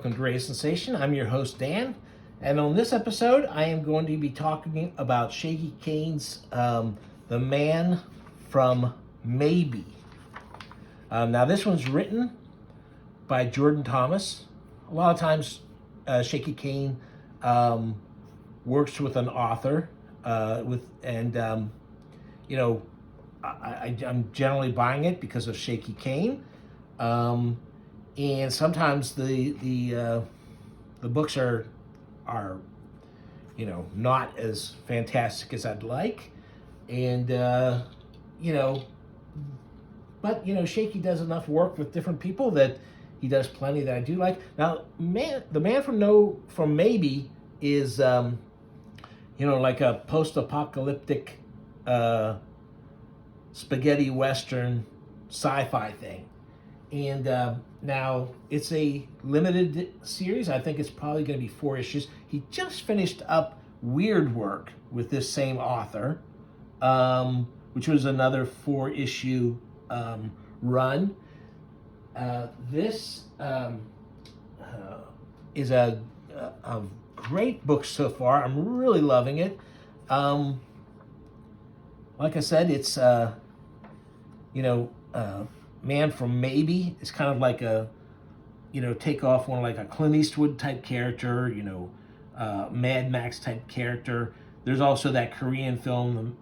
welcome to Radio Sensation. I'm your host, Dan. And on this episode, I am going to be talking about Shaky Kane's The Man from Maybe. Now, this one's written by Jordan Thomas. A lot of times, Shaky Kane works with an author, I'm generally buying it because of Shaky Kane. And sometimes the books are not as fantastic as I'd like, and Shaky does enough work with different people that he does plenty that I do like. Now, the man from Maybe is like a post-apocalyptic spaghetti western sci-fi thing. And now it's a limited series. I think it's probably going to be 4 issues. He just finished up Weird Work with this same author, which was another 4-issue run. This is a great book so far. I'm really loving it. Like I said, it's Man from Maybe. It's kind of like a take off one like a Clint Eastwood type character, Mad Max type character. There's also that Korean film,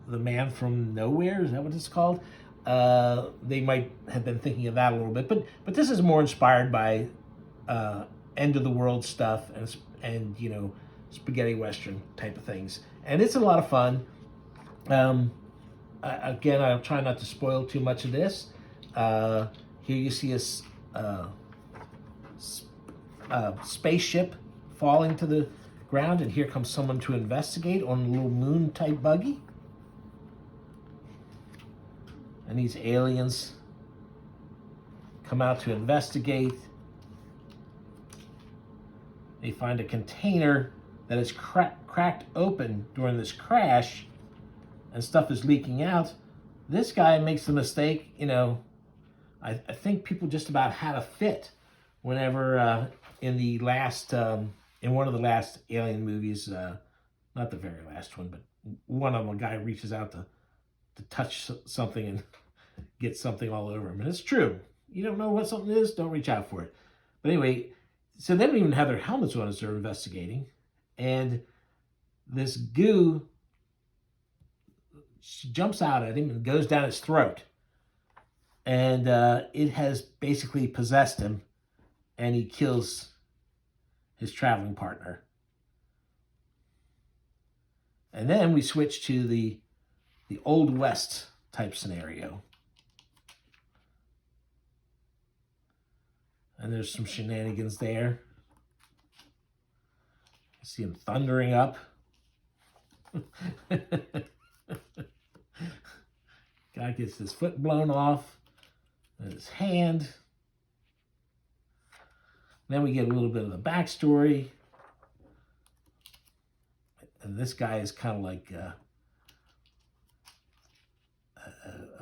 The Man from Nowhere. Is that what it's called? They might have been thinking of that a little bit, but this is more inspired by end of the world stuff and spaghetti western type of things, and it's a lot of fun. Again, I'll try not to spoil too much of this. Here you see a spaceship falling to the ground, and here comes someone to investigate on a little moon-type buggy. And these aliens come out to investigate. They find a container that is cracked open during this crash, and stuff is leaking out. This guy makes the mistake, I think people just about had a fit whenever in one of the last Alien movies, not the very last one, but one of them, a guy reaches out to touch something and get something all over him. And it's true. You don't know what something is, don't reach out for it. But anyway, so they don't even have their helmets on as they're investigating. And this goo jumps out at him and goes down his throat. And it has basically possessed him, and he kills his traveling partner. And then we switch to the Old West type scenario. And there's some shenanigans there. You see him thundering up. Guy gets his foot blown off and his hand. Then we get a little bit of the backstory. And this guy is kind of like a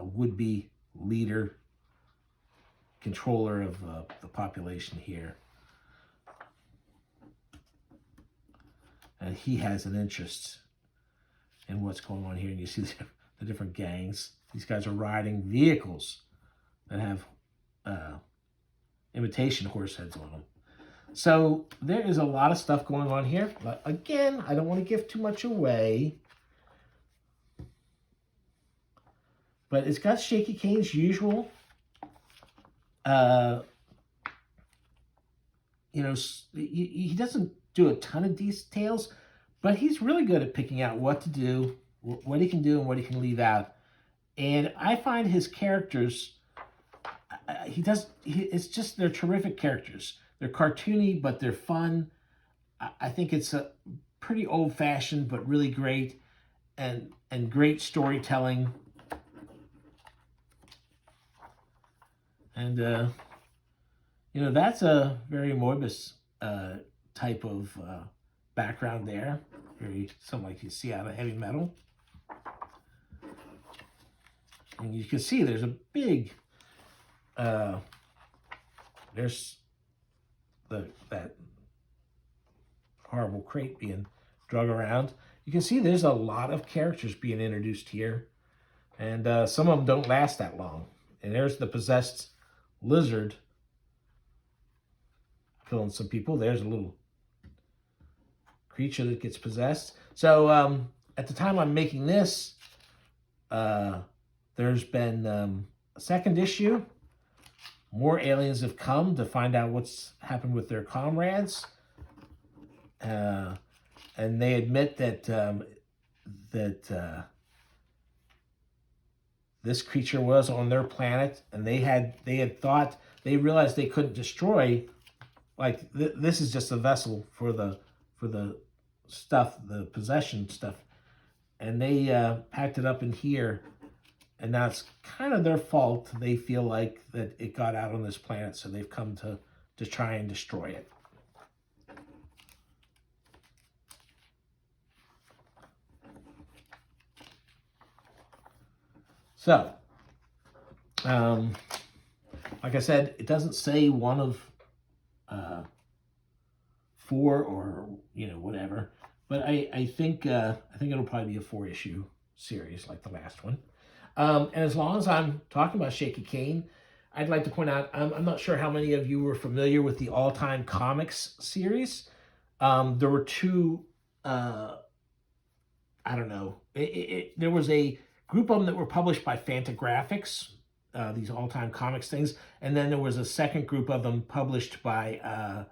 would-be leader, controller of the population here. And he has an interest in what's going on here. And you see the different gangs. These guys are riding vehicles that have imitation horse heads on them. So there is a lot of stuff going on here. But again, I don't want to give too much away. But it's got Shaky Kane's usual, he doesn't do a ton of details, but he's really good at picking out what to do, what he can do, and what he can leave out. And I find his characters, they're terrific characters. They're cartoony, but they're fun. I think it's a pretty old-fashioned, but really great, and great storytelling. And, that's a very Moebius type of background there. Something like you see out of heavy metal. And you can see there's a big, there's that horrible crate being drug around. You can see there's a lot of characters being introduced here, and some of them don't last that long. And there's the possessed lizard killing some people. There's a little creature that gets possessed. So at the time I'm making this, there's been a second issue. More aliens have come to find out what's happened with their comrades. And they admit that this creature was on their planet, and they realized they couldn't destroy. Like this is just a vessel for the stuff, the possession stuff, and they packed it up in here, and now it's kind of their fault. They feel like that it got out on this planet, so they've come to try and destroy it. So, like I said, it doesn't say one of 4 or whatever, but I think it'll probably be a 4-issue series like the last one. And as long as I'm talking about Shaky Kane, I'd like to point out I'm not sure how many of you were familiar with the All Time Comics series. There were 2. I don't know. There was a group of them that were published by Fantagraphics, these all-time comics things, and then there was a second group of them published by,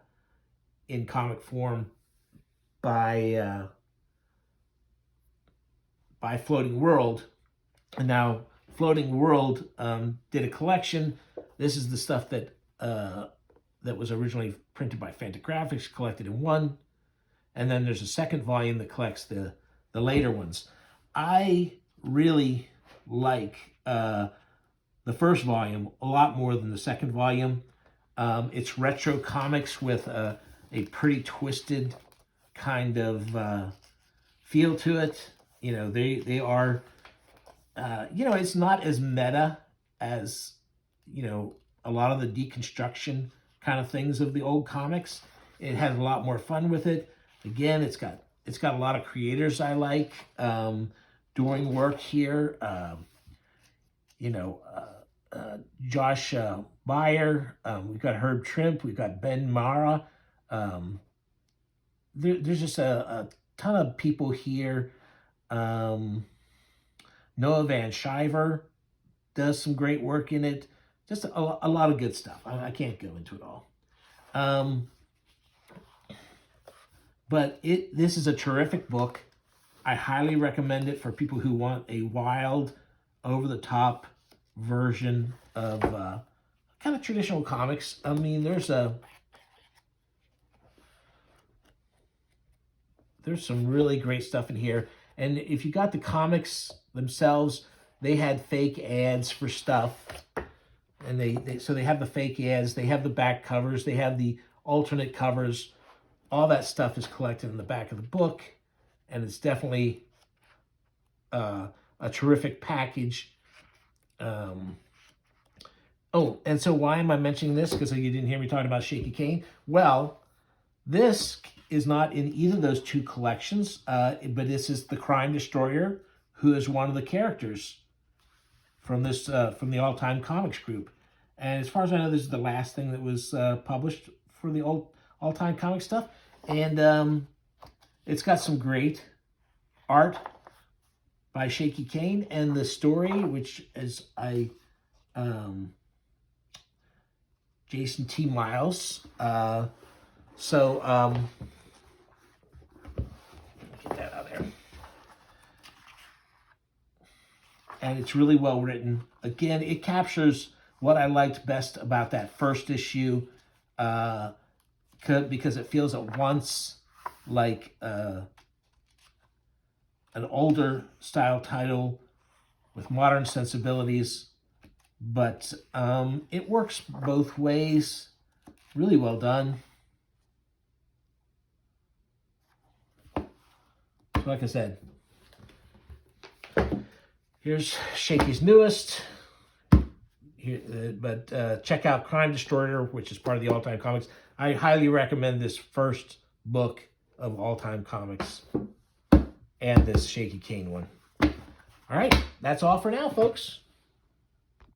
in comic form, by Floating World. And now Floating World did a collection. This is the stuff that was originally printed by Fantagraphics, collected in one, and then there's a second volume that collects the later ones. I really like the first volume a lot more than the second volume. It's retro comics with a pretty twisted kind of feel to it. They are, it's not as meta as, a lot of the deconstruction kind of things of the old comics. It has a lot more fun with it. Again, it's got a lot of creators I like doing work here. Josh Beyer, we've got Herb Trimp, we've got Ben Mara. There's just a ton of people here. Noah Van Shiver does some great work in it. Just a lot of good stuff. I can't go into it all. But this is a terrific book. I highly recommend it for people who want a wild, over-the-top version of kind of traditional comics. I mean, there's some really great stuff in here. And if you got the comics themselves, they had fake ads for stuff. And so they have the fake ads, they have the back covers, they have the alternate covers. All that stuff is collected in the back of the book. And it's definitely a terrific package. And so why am I mentioning this? Because you didn't hear me talking about Shaky Kane. Well, this is not in either of those 2 collections, but this is the Crime Destroyer, who is one of the characters from the All Time Comics group. And as far as I know, this is the last thing that was published for the All Time Comic stuff. And it's got some great art by Shaky Kane, and the story, which is Jason T. Miles. Get that out there. And it's really well written. Again, it captures what I liked best about that first issue, because it feels at once like an older style title with modern sensibilities, but it works both ways. Really well done. So like I said, here's Shaky's newest. check out Crime Destroyer, which is part of the All Time Comics. I highly recommend this first book of All Time Comics and this Shaky Kane one. All right, that's all for now, folks.